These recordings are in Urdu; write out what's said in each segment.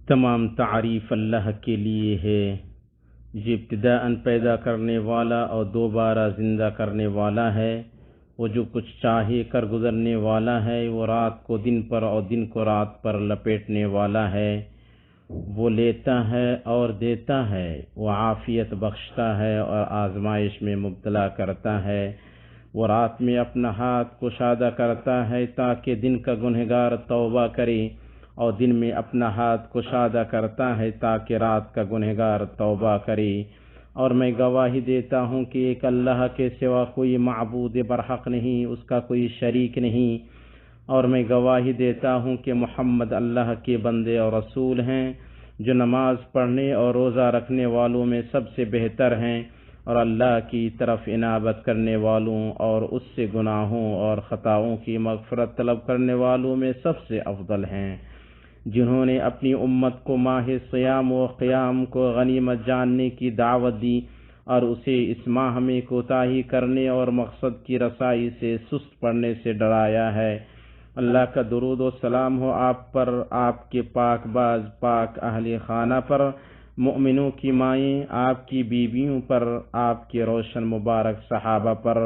تمام تعریف اللہ کے لیے ہے جو ابتداءً پیدا کرنے والا اور دوبارہ زندہ کرنے والا ہے۔ وہ جو کچھ چاہے کر گزرنے والا ہے، وہ رات کو دن پر اور دن کو رات پر لپیٹنے والا ہے۔ وہ لیتا ہے اور دیتا ہے، وہ عافیت بخشتا ہے اور آزمائش میں مبتلا کرتا ہے۔ وہ رات میں اپنا ہاتھ کشادہ کرتا ہے تاکہ دن کا گنہگار توبہ کرے، اور دن میں اپنا ہاتھ کشادہ کرتا ہے تاکہ رات کا گنہگار توبہ کرے۔ اور میں گواہی دیتا ہوں کہ ایک اللہ کے سوا کوئی معبود برحق نہیں، اس کا کوئی شریک نہیں، اور میں گواہی دیتا ہوں کہ محمد اللہ کے بندے اور رسول ہیں، جو نماز پڑھنے اور روزہ رکھنے والوں میں سب سے بہتر ہیں، اور اللہ کی طرف انابت کرنے والوں اور اس سے گناہوں اور خطاؤں کی مغفرت طلب کرنے والوں میں سب سے افضل ہیں، جنہوں نے اپنی امت کو ماہ صیام و قیام کو غنیمت جاننے کی دعوت دی اور اسے اس ماہ میں کوتاہی کرنے اور مقصد کی رسائی سے سست پڑنے سے ڈرایا ہے۔ اللہ کا درود و سلام ہو آپ پر، آپ کے پاک باز پاک اہل خانہ پر، مؤمنوں کی مائیں، آپ کی بیویوں پر، آپ کے روشن مبارک صحابہ پر،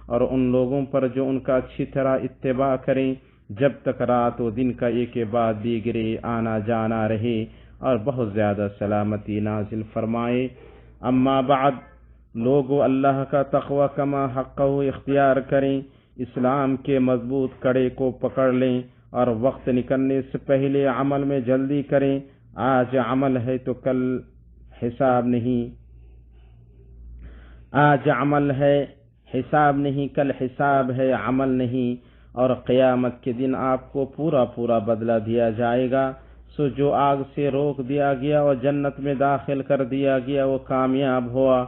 اور ان لوگوں پر جو ان کا اچھی طرح اتباع کریں جب تک رات و دن کا ایک بعد دیگرے آنا جانا رہے، اور بہت زیادہ سلامتی نازل فرمائے۔ اما بعد، لوگو اللہ کا تقوی کما حقہ اختیار کریں، اسلام کے مضبوط کڑے کو پکڑ لیں، اور وقت نکلنے سے پہلے عمل میں جلدی کریں۔ آج عمل ہے تو کل حساب نہیں، آج عمل ہے حساب نہیں، کل حساب ہے عمل نہیں، اور قیامت کے دن آپ کو پورا پورا بدلہ دیا جائے گا۔ سو جو آگ سے روک دیا گیا اور جنت میں داخل کر دیا گیا وہ کامیاب ہوا،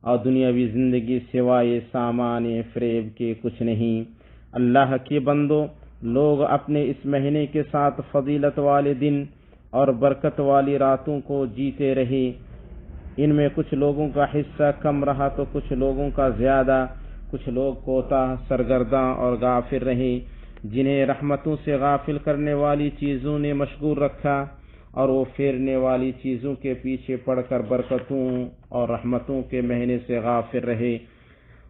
اور دنیاوی زندگی سوائے سامان فریب کے کچھ نہیں۔ اللہ کے بندو، لوگ اپنے اس مہینے کے ساتھ فضیلت والے دن اور برکت والی راتوں کو جیتے رہے۔ ان میں کچھ لوگوں کا حصہ کم رہا تو کچھ لوگوں کا زیادہ، کچھ لوگ کوتاہ، سرگرداں اور غافل رہے، جنہیں رحمتوں سے غافل کرنے والی چیزوں نے مشغول رکھا، اور وہ پھیرنے والی چیزوں کے پیچھے پڑ کر برکتوں اور رحمتوں کے مہینے سے غافل رہے۔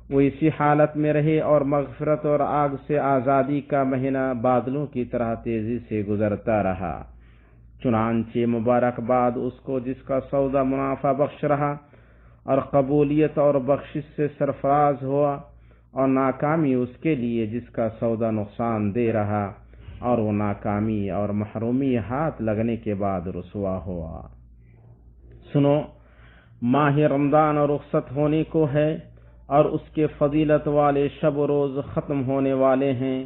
وہ اسی حالت میں رہے، اور مغفرت اور آگ سے آزادی کا مہینہ بادلوں کی طرح تیزی سے گزرتا رہا۔ چنانچہ مبارکباد اس کو جس کا سودا منافع بخش رہا اور قبولیت اور بخشش سے سرفراز ہوا، اور ناکامی اس کے لیے جس کا سودا نقصان دے رہا، اور وہ ناکامی اور محرومی ہاتھ لگنے کے بعد رسوا ہوا۔ سنو، ماہ رمضان اور رخصت ہونے کو ہے، اور اس کے فضیلت والے شب و روز ختم ہونے والے ہیں۔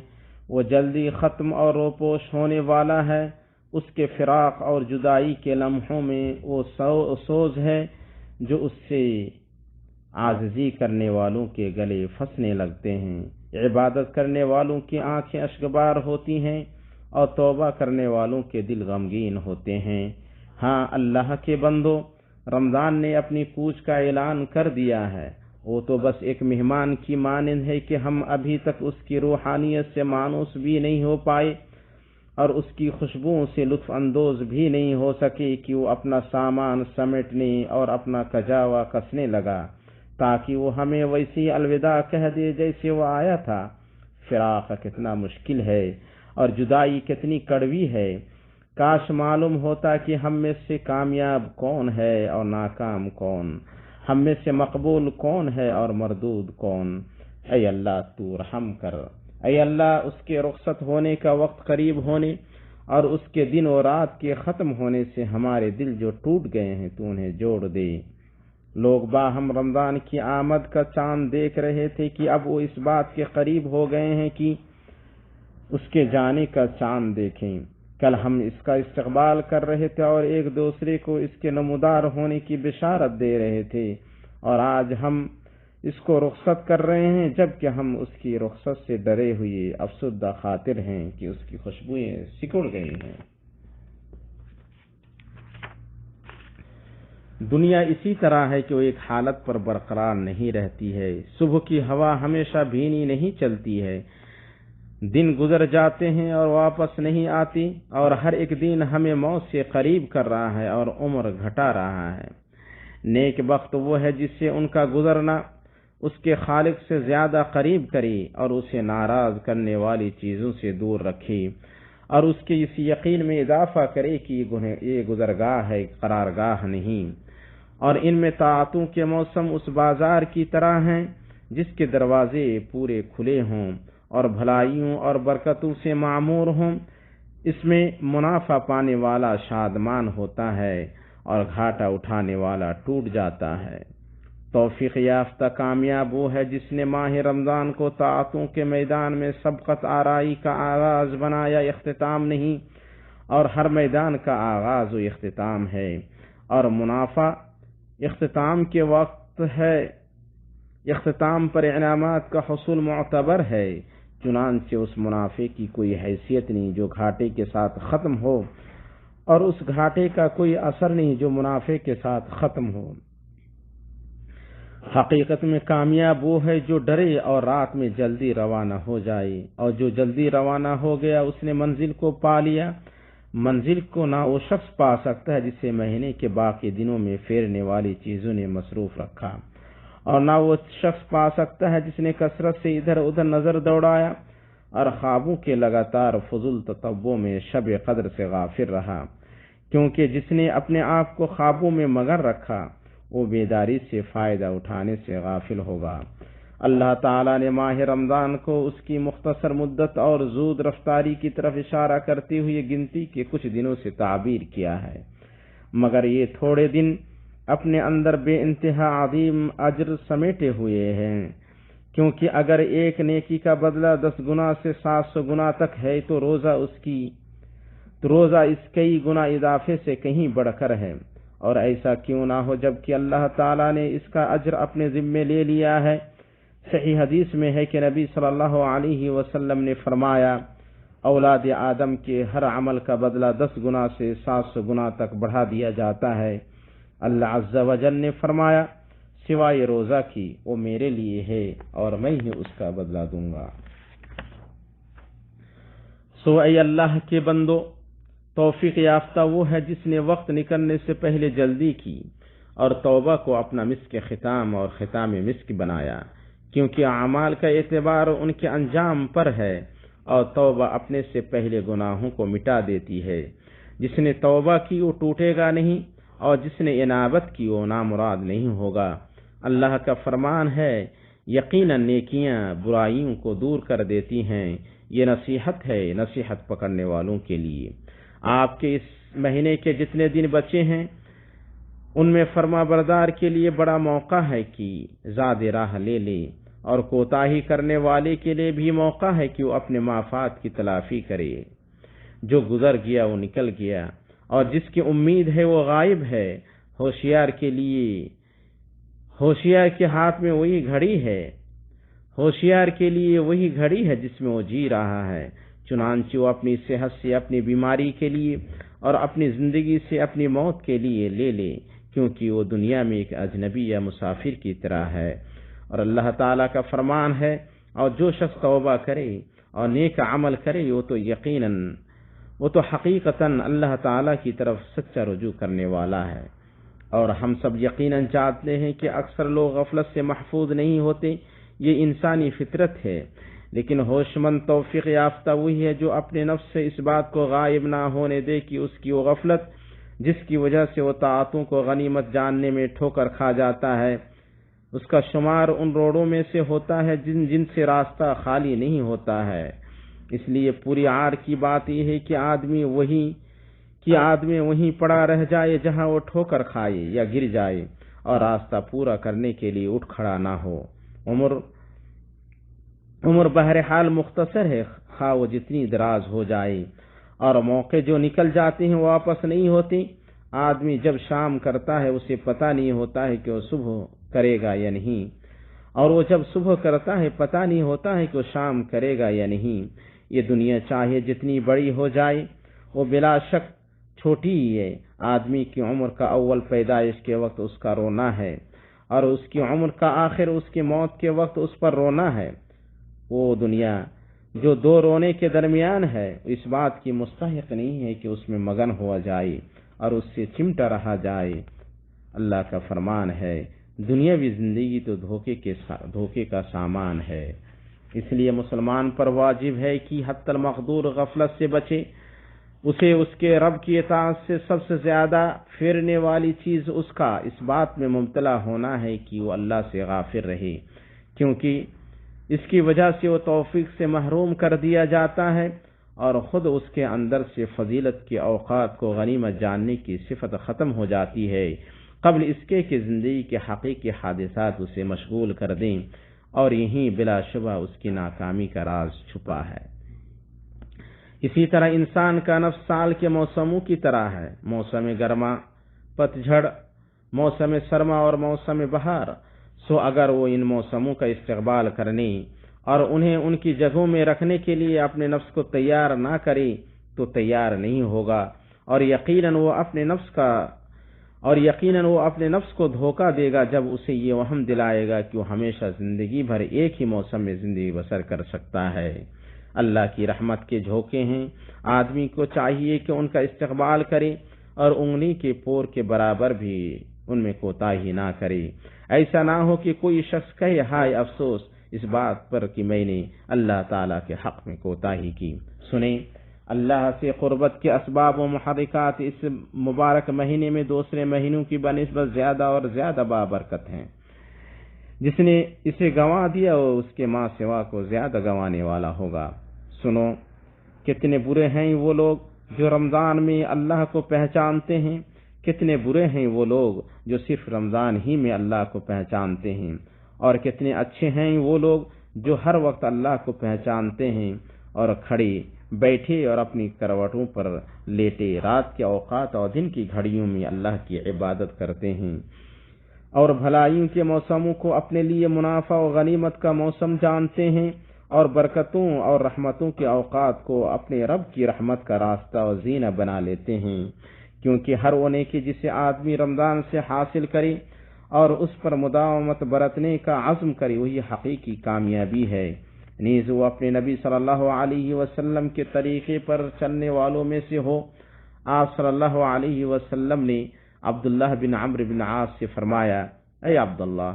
وہ جلدی ختم اور روپوش ہونے والا ہے۔ اس کے فراق اور جدائی کے لمحوں میں وہ سوز ہے جو اس سے عاجزی کرنے والوں کے گلے پھنسنے لگتے ہیں۔ عبادت کرنے والوں کی آنکھیں اشکبار ہوتی ہیں، اور توبہ کرنے والوں کے دل غمگین ہوتے ہیں۔ ہاں اللہ کے بندو، رمضان نے اپنی کوچ کا اعلان کر دیا ہے۔ وہ تو بس ایک مہمان کی مانند ہے کہ ہم ابھی تک اس کی روحانیت سے مانوس بھی نہیں ہو پائے، اور اس کی خوشبوؤں سے لطف اندوز بھی نہیں ہو سکے کہ وہ اپنا سامان سمیٹنے اور اپنا کجاوا کسنے لگا، تاکہ وہ ہمیں ویسی الوداع کہہ دے جیسے وہ آیا تھا۔ فراق کتنا مشکل ہے، اور جدائی کتنی کڑوی ہے۔ کاش معلوم ہوتا کہ ہم میں سے کامیاب کون ہے اور ناکام کون، ہم میں سے مقبول کون ہے اور مردود کون۔ اے اللہ تو رحم کر۔ اے اللہ، اس کے رخصت ہونے کا وقت قریب ہونے اور اس کے دن و رات کے ختم ہونے سے ہمارے دل جو ٹوٹ گئے ہیں تو انہیں جوڑ دے۔ لوگ باہم رمضان کی آمد کا چاند دیکھ رہے تھے کہ اب وہ اس بات کے قریب ہو گئے ہیں کہ اس کے جانے کا چاند دیکھیں۔ کل ہم اس کا استقبال کر رہے تھے اور ایک دوسرے کو اس کے نمودار ہونے کی بشارت دے رہے تھے، اور آج ہم اس کو رخصت کر رہے ہیں جبکہ ہم اس کی رخصت سے ڈرے ہوئے افسردہ خاطر ہیں کہ اس کی خوشبوئیں سکڑ گئی ہیں۔ دنیا اسی طرح ہے کہ وہ ایک حالت پر برقرار نہیں رہتی ہے۔ صبح کی ہوا ہمیشہ بھینی نہیں چلتی ہے، دن گزر جاتے ہیں اور واپس نہیں آتی، اور ہر ایک دن ہمیں موت سے قریب کر رہا ہے اور عمر گھٹا رہا ہے۔ نیک بخت وہ ہے جس سے ان کا گزرنا اس کے خالق سے زیادہ قریب کرے اور اسے ناراض کرنے والی چیزوں سے دور رکھے، اور اس کے اس یقین میں اضافہ کرے کہ یہ گزرگاہ ہے، قرارگاہ نہیں۔ اور ان میں طاعتوں کے موسم اس بازار کی طرح ہیں جس کے دروازے پورے کھلے ہوں اور بھلائیوں اور برکتوں سے معمور ہوں۔ اس میں منافع پانے والا شادمان ہوتا ہے اور گھاٹا اٹھانے والا ٹوٹ جاتا ہے۔ توفیق یافتہ کامیاب وہ ہے جس نے ماہ رمضان کو طاعتوں کے میدان میں سبقت آرائی کا آغاز بنایا، اختتام نہیں، اور ہر میدان کا آغاز و اختتام ہے، اور منافع اختتام کے وقت ہے، اختتام پر انعامات کا حصول معتبر ہے، چنانچہ اس منافع کی کوئی حیثیت نہیں جو گھاٹے کے ساتھ ختم ہو، اور اس گھاٹے کا کوئی اثر نہیں جو منافع کے ساتھ ختم ہو۔ حقیقت میں کامیاب وہ ہے جو ڈرے اور رات میں جلدی روانہ ہو جائے، اور جو جلدی روانہ ہو گیا اس نے منزل کو پا لیا۔ منزل کو نہ وہ شخص پا سکتا ہے جسے مہینے کے باقی دنوں میں پھیرنے والی چیزوں نے مصروف رکھا، اور نہ وہ شخص پا سکتا ہے جس نے کثرت سے ادھر ادھر نظر دوڑایا اور خوابوں کے لگاتار فضول تتبع میں شب قدر سے غافل رہا، کیونکہ جس نے اپنے آپ کو خوابوں میں مگن رکھا وہ بیداری سے فائدہ اٹھانے سے غافل ہوگا۔ اللہ تعالیٰ نے ماہ رمضان کو اس کی مختصر مدت اور زود رفتاری کی طرف اشارہ کرتے ہوئے گنتی کے کچھ دنوں سے تعبیر کیا ہے، مگر یہ تھوڑے دن اپنے اندر بے انتہا عظیم اجر سمیٹے ہوئے ہیں، کیونکہ اگر ایک نیکی کا بدلہ 10 گنا سے 700 گنا تک ہے تو روزہ اس کئی گنا اضافے سے کہیں بڑھ کر ہے۔ اور ایسا کیوں نہ ہو جبکہ اللہ تعالیٰ نے اس کا اجر اپنے ذمے لے لیا ہے۔ صحیح حدیث میں ہے کہ نبی صلی اللہ علیہ وسلم نے فرمایا، اولاد آدم کے ہر عمل کا بدلہ 10 گنا سے 700 گنا تک بڑھا دیا جاتا ہے۔ اللہ عز و جل نے فرمایا، سوائے روزہ کی وہ میرے لیے ہے اور میں ہی اس کا بدلہ دوں گا۔ سو اے اللہ کے بندو، توفیق یافتہ وہ ہے جس نے وقت نکلنے سے پہلے جلدی کی اور توبہ کو اپنا مسک ختام اور ختام مسک بنایا، کیونکہ اعمال کا اعتبار ان کے انجام پر ہے، اور توبہ اپنے سے پہلے گناہوں کو مٹا دیتی ہے۔ جس نے توبہ کی وہ ٹوٹے گا نہیں، اور جس نے انابت کی وہ نامراد نہیں ہوگا۔ اللہ کا فرمان ہے، یقیناً نیکیاں برائیوں کو دور کر دیتی ہیں۔ یہ نصیحت ہے نصیحت پکڑنے والوں کے لیے۔ آپ کے اس مہینے کے جتنے دن بچے ہیں ان میں فرما بردار کے لیے بڑا موقع ہے کہ زاد راہ لے لے، اور کوتاہی کرنے والے کے لیے بھی موقع ہے کہ وہ اپنے معافات کی تلافی کرے۔ جو گزر گیا وہ نکل گیا، اور جس کی امید ہے وہ غائب ہے۔ ہوشیار کے ہاتھ میں وہی گھڑی ہے، ہوشیار کے لیے وہی گھڑی ہے جس میں وہ جی رہا ہے۔ چنانچہ وہ اپنی صحت سے اپنی بیماری کے لیے اور اپنی زندگی سے اپنی موت کے لیے لے لے، کیونکہ وہ دنیا میں ایک اجنبی یا مسافر کی طرح ہے۔ اور اللہ تعالیٰ کا فرمان ہے، اور جو شخص توبہ کرے اور نیک عمل کرے وہ تو حقیقتاً اللہ تعالیٰ کی طرف سچا رجوع کرنے والا ہے۔ اور ہم سب یقیناً جانتے ہیں کہ اکثر لوگ غفلت سے محفوظ نہیں ہوتے، یہ انسانی فطرت ہے، لیکن ہوش مند توفیق یافتہ وہی ہے جو اپنے نفس سے اس بات کو غائب نہ ہونے دے کہ اس کی وہ غفلت جس کی وجہ سے وہ طاعتوں کو غنیمت جاننے میں ٹھوکر کھا جاتا ہے، اس کا شمار ان روڑوں میں سے ہوتا ہے جن سے راستہ خالی نہیں ہوتا ہے۔ اس لیے پوری عار کی بات یہ ہے کہ آدمی وہیں پڑا رہ جائے جہاں وہ ٹھوکر کھائے یا گر جائے، اور راستہ پورا کرنے کے لیے اٹھ کھڑا نہ ہو۔ عمر بہرحال مختصر ہے، خواہ وہ جتنی دراز ہو جائے، اور موقع جو نکل جاتے ہیں واپس نہیں ہوتے۔ آدمی جب شام کرتا ہے اسے پتہ نہیں ہوتا ہے کہ وہ صبح کرے گا یا نہیں، اور وہ جب صبح کرتا ہے پتہ نہیں ہوتا ہے کہ وہ شام کرے گا یا نہیں۔ یہ دنیا چاہے جتنی بڑی ہو جائے وہ بلا شک چھوٹی ہی ہے۔ آدمی کی عمر کا اول پیدائش کے وقت اس کا رونا ہے، اور اس کی عمر کا آخر اس کی موت کے وقت اس پر رونا ہے۔ وہ دنیا جو دو رونے کے درمیان ہے اس بات کی مستحق نہیں ہے کہ اس میں مگن ہوا جائے اور اس سے چمٹا رہا جائے۔ اللہ کا فرمان ہے دنیاوی زندگی تو دھوکے کا سامان ہے، اس لیے مسلمان پر واجب ہے کہ حتی المقدور غفلت سے بچے۔ اسے اس کے رب کی اطاعت سے سب سے زیادہ پھیرنے والی چیز اس کا اس بات میں مبتلا ہونا ہے کہ وہ اللہ سے غافل رہے، کیونکہ اس کی وجہ سے وہ توفیق سے محروم کر دیا جاتا ہے اور خود اس کے اندر سے فضیلت کے اوقات کو غنیمت جاننے کی صفت ختم ہو جاتی ہے، قبل اس کے کہ زندگی کے حقیقی حادثات اسے مشغول کر دیں، اور یہیں بلا شبہ اس کی ناکامی کا راز چھپا ہے۔ اسی طرح انسان کا نفس سال کے موسموں کی طرح ہے، موسم گرما، پتجھڑ، موسم سرما اور موسم بہار۔ سو اگر وہ ان موسموں کا استقبال کرنے اور انہیں ان کی جگہوں میں رکھنے کے لیے اپنے نفس کو تیار نہ کرے تو تیار نہیں ہوگا، اور یقیناً وہ اپنے نفس کو دھوکہ دے گا جب اسے یہ وہم دلائے گا کہ وہ ہمیشہ زندگی بھر ایک ہی موسم میں زندگی بسر کر سکتا ہے۔ اللہ کی رحمت کے جھونکے ہیں، آدمی کو چاہیے کہ ان کا استقبال کرے اور انگلی کے پور کے برابر بھی ان میں کوتاہی نہ کرے۔ ایسا نہ ہو کہ کوئی شخص کہے ہائے افسوس اس بات پر کہ میں نے اللہ تعالیٰ کے حق میں کوتاہی کی۔ سنیں، اللہ سے قربت کے اسباب و محرکات اس مبارک مہینے میں دوسرے مہینوں کی بنسبت زیادہ اور زیادہ بابرکت ہیں۔ جس نے اسے گنوا دیا وہ اس کے ماں سوا کو زیادہ گنوانے والا ہوگا۔ سنو، کتنے برے ہیں وہ لوگ جو رمضان میں اللہ کو پہچانتے ہیں، کتنے برے ہیں وہ لوگ جو صرف رمضان ہی میں اللہ کو پہچانتے ہیں، اور کتنے اچھے ہیں وہ لوگ جو ہر وقت اللہ کو پہچانتے ہیں اور کھڑے بیٹھے اور اپنی کروٹوں پر لیٹے رات کے اوقات اور دن کی گھڑیوں میں اللہ کی عبادت کرتے ہیں، اور بھلائیوں کے موسموں کو اپنے لیے منافع و غنیمت کا موسم جانتے ہیں، اور برکتوں اور رحمتوں کے اوقات کو اپنے رب کی رحمت کا راستہ و زینہ بنا لیتے ہیں، کیونکہ ہر وہ نیکی جسے آدمی رمضان سے حاصل کرے اور اس پر مداومت برتنے کا عزم کرے وہی حقیقی کامیابی ہے۔ نیز وہ اپنے نبی صلی اللہ علیہ وسلم کے طریقے پر چلنے والوں میں سے ہو۔ آپ صلی اللہ علیہ وسلم نے عبداللہ بن عمرو بن عاص سے فرمایا، اے عبداللہ،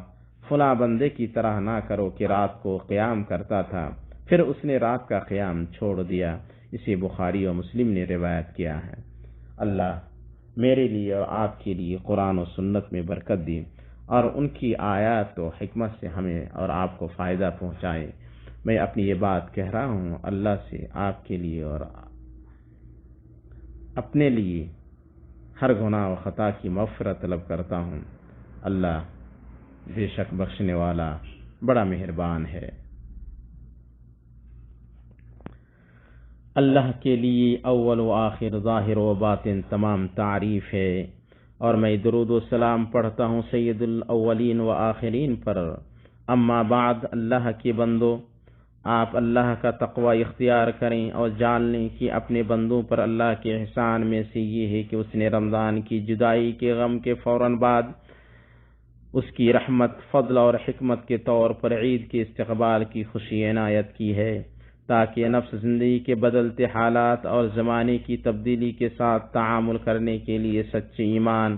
فلاں بندے کی طرح نہ کرو کہ رات کو قیام کرتا تھا پھر اس نے رات کا قیام چھوڑ دیا۔ اسے بخاری و مسلم نے روایت کیا ہے۔ اللہ میرے لیے اور آپ کے لیے قرآن و سنت میں برکت دی اور ان کی آیات و حکمت سے ہمیں اور آپ کو فائدہ پہنچائے۔ میں اپنی یہ بات کہہ رہا ہوں، اللہ سے آپ کے لیے اور اپنے لیے ہر گناہ و خطا کی مغفرت طلب کرتا ہوں۔ اللہ بے شک بخشنے والا بڑا مہربان ہے۔ اللہ کے لیے اول و آخر، ظاہر و باطن تمام تعریف ہے، اور میں درود و سلام پڑھتا ہوں سید الاولین و آخرین پر۔ اما بعد، اللہ کے بندو، آپ اللہ کا تقوی اختیار کریں اور جان لیں کہ اپنے بندوں پر اللہ کے احسان میں سے یہ ہے کہ اس نے رمضان کی جدائی کے غم کے فوراً بعد اس کی رحمت، فضل اور حکمت کے طور پر عید کے استقبال کی خوشی عنایت کی ہے، تاکہ نفس زندگی کے بدلتے حالات اور زمانے کی تبدیلی کے ساتھ تعامل کرنے کے لیے سچے ایمان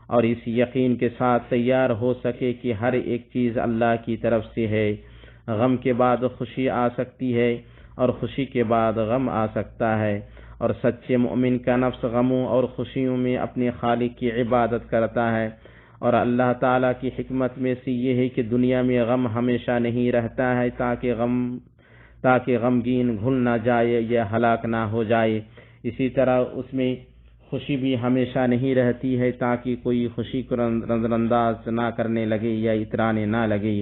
اور اس یقین کے ساتھ تیار ہو سکے کہ ہر ایک چیز اللہ کی طرف سے ہے۔ غم کے بعد خوشی آ سکتی ہے اور خوشی کے بعد غم آ سکتا ہے، اور سچے مومن کا نفس غموں اور خوشیوں میں اپنے خالق کی عبادت کرتا ہے، اور اللہ تعالیٰ کی حکمت میں سے یہ ہے کہ دنیا میں غم ہمیشہ نہیں رہتا ہے تاکہ غمگین گھل نہ جائے یا ہلاک نہ ہو جائے، اسی طرح اس میں خوشی بھی ہمیشہ نہیں رہتی ہے تاکہ کوئی خوشی کو نظر انداز نہ کرنے لگے یا اترانے نہ لگے،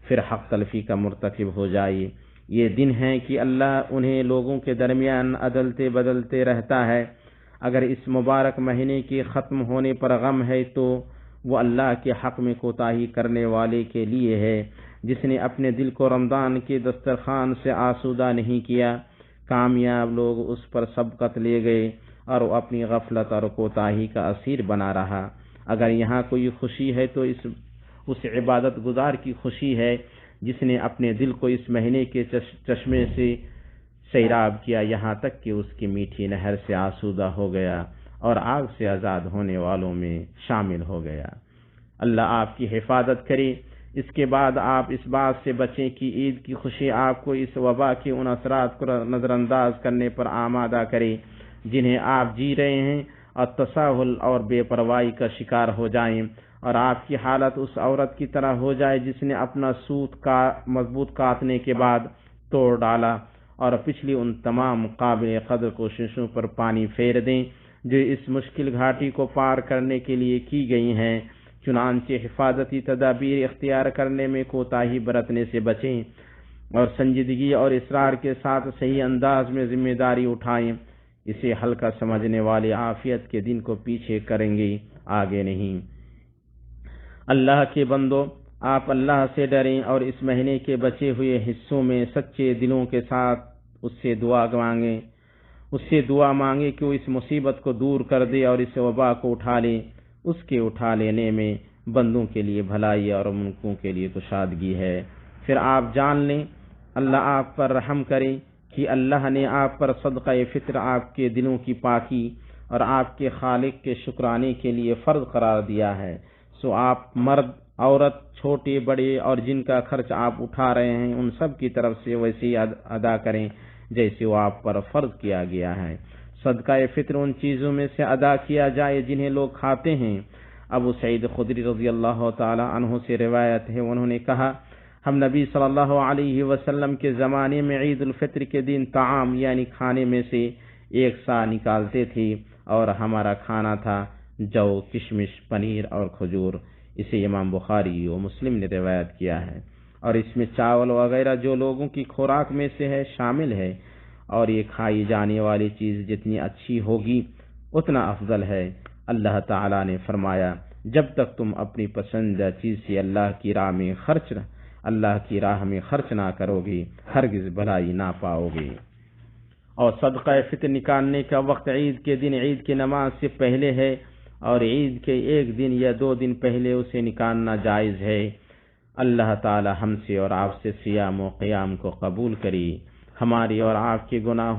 پھر حق تلفی کا مرتکب ہو جائے۔ یہ دن ہیں کہ اللہ انہیں لوگوں کے درمیان عدلتے بدلتے رہتا ہے۔ اگر اس مبارک مہینے کے ختم ہونے پر غم ہے تو وہ اللہ کے حق میں کوتاہی کرنے والے کے لیے ہے، جس نے اپنے دل کو رمضان کے دسترخوان سے آسودہ نہیں کیا۔ کامیاب لوگ اس پر سبقت لے گئے اور وہ اپنی غفلت اور کوتاہی کا اسیر بنا رہا۔ اگر یہاں کوئی خوشی ہے تو اس عبادت گزار کی خوشی ہے جس نے اپنے دل کو اس مہینے کے چشمے سے سیراب کیا یہاں تک کہ اس کی میٹھی نہر سے آسودہ ہو گیا اور آگ سے آزاد ہونے والوں میں شامل ہو گیا۔ اللہ آپ کی حفاظت کرے۔ اس کے بعد آپ اس بات سے بچیں کہ عید کی خوشی آپ کو اس وبا کے ان اثرات کو نظر انداز کرنے پر آمادہ کرے جنہیں آپ جی رہے ہیں، اور تساہل اور بے پرواہی کا شکار ہو جائیں، اور آپ کی حالت اس عورت کی طرح ہو جائے جس نے اپنا سوت کا مضبوط کاٹنے کے بعد توڑ ڈالا، اور پچھلی ان تمام قابل قدر کوششوں پر پانی پھیر دیں جو اس مشکل گھاٹی کو پار کرنے کے لیے کی گئی ہیں۔ چنانچہ حفاظتی تدابیر اختیار کرنے میں کوتاہی برتنے سے بچیں اور سنجیدگی اور اصرار کے ساتھ صحیح انداز میں ذمہ داری اٹھائیں۔ اسے ہلکا سمجھنے والے عافیت کے دن کو پیچھے کریں گے، آگے نہیں۔ اللہ کے بندو، آپ اللہ سے ڈریں اور اس مہینے کے بچے ہوئے حصوں میں سچے دلوں کے ساتھ اس سے دعا مانگے کہ وہ اس مصیبت کو دور کر دے اور اس وبا کو اٹھا لے۔ اس کے اٹھا لینے میں بندوں کے لیے بھلائی اور ملکوں کے لیے کشادگی ہے۔ پھر آپ جان لیں، اللہ آپ پر رحم کرے کہ اللہ نے آپ پر صدقہ فطر آپ کے دلوں کی پاکی اور آپ کے خالق کے شکرانے کے لیے فرض قرار دیا ہے۔ سو آپ مرد، عورت، چھوٹے بڑے اور جن کا خرچ آپ اٹھا رہے ہیں ان سب کی طرف سے ویسے ادا کریں جیسے وہ آپ پر فرض کیا گیا ہے۔ صدقہ فطر ان چیزوں میں سے ادا کیا جائے جنہیں لوگ کھاتے ہیں۔ ابو سعید خدری رضی اللہ تعالی عنہ سے روایت ہے، انہوں نے کہا، ہم نبی صلی اللہ علیہ وسلم کے زمانے میں عید الفطر کے دن طعام یعنی کھانے میں سے ایک سا نکالتے تھے، اور ہمارا کھانا تھا جو، کشمش، پنیر اور کھجور۔ اسے امام بخاری و مسلم نے روایت کیا ہے، اور اس میں چاول وغیرہ جو لوگوں کی خوراک میں سے ہے شامل ہے، اور یہ کھائی جانے والی چیز جتنی اچھی ہوگی اتنا افضل ہے۔ اللہ تعالیٰ نے فرمایا، جب تک تم اپنی پسندیدہ چیز سے اللہ کی راہ میں خرچ نہ کرو گے ہرگز بھلائی نہ پاؤ گے۔ اور صدقہ فطر نکالنے کا وقت عید کے دن عید کی نماز سے پہلے ہے، اور عید کے ایک دن یا 2 دن پہلے اسے نکالنا جائز ہے۔ اللہ تعالی ہم سے اور آپ سے صیام و قیام کو قبول کرے، ہماری اور آپ کے گناہوں